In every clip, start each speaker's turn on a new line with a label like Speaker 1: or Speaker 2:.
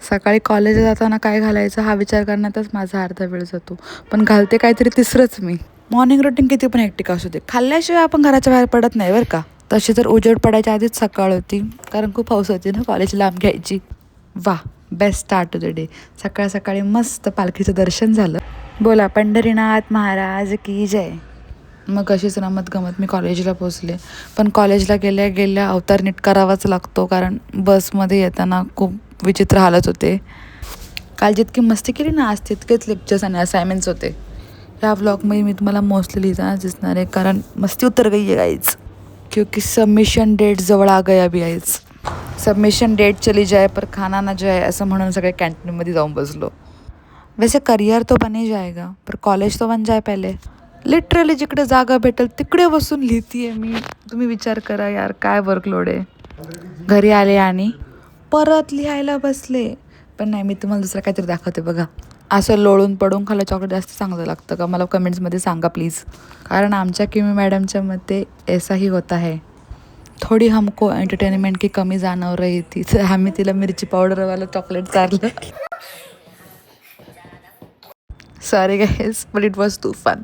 Speaker 1: सकाळी कॉलेजला जाताना काय घालायचं हा विचार करण्यातच माझा अर्धा वेळ जातो. पण घालते काहीतरी तिसरंच मी. मॉर्निंग रुटीन किती पण हेक्टिक असू दे, खाल्ल्याशिवाय आपण घराच्या बाहेर पडत नाही बरं का. तशी तर उजेड पडायच्या आधीच सकाळ होती, कारण खूप हौस होती ना कॉलेज लांब घ्यायची. वाह, best start to the day. सकाळ सकाळी मस्त पालखीचं दर्शन झालं. बोला पंढरीनाथ महाराज की जय. मग अशीच रमत गमत मी कॉलेजला पोचले. पण कॉलेजला गेल्या गेल्या अवतार नीट करावाच लागतो, कारण बसमध्ये येताना खूप विचित्र हालत होते. काल जितकी मस्ती केली ना, आज तितकेच लेक्चर्स आणि असाइनमेंट्स होते. ह्या व्लॉगमध्ये मी तुम्हाला मोस्टली लिहितानाच दिसणार आहे, कारण मस्ती उतर गई है गाइज, क्योंकि सबमिशन डेट जवळ आ गया भी आहेच. सबमिशन डेट चली जाए पर खाना ना जाए, असं म्हणून सगळे कॅन्टीनमध्ये जाऊन बसलो. वैसे करियर तो बन ही जाएगा, पर कॉलेज तो बन जाए पहले. लिटरली जिकडे जागा भेटेल तिकडे बसून लिहितीये मी. तुम्ही विचार करा यार, काय वर्कलोड आहे. घरी आले आणि परत लिहायला बसले. पण नाही, मी तुम्हाला दुसरं काहीतरी दाखवते बघा. असं लोळून पडून खाल्लं चॉकलेट जास्त चांगलं लागतं का, मला कमेंट्समध्ये सांगा प्लीज. कारण आमच्या किमी मॅडमच्या मते ऐसाही होता है. थोडी हमको एंटरटेनमेंट की कमी जाणव रही थी, तर आम्ही तिला मिरची पावडरवालं चॉकलेट चारलं. Sorry guys, but it was too fun.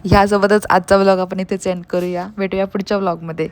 Speaker 1: ह्यासोबतच आजचा व्लॉग आपण इथेच एंड करूया. भेटूया पुढच्या व्लॉगमध्ये.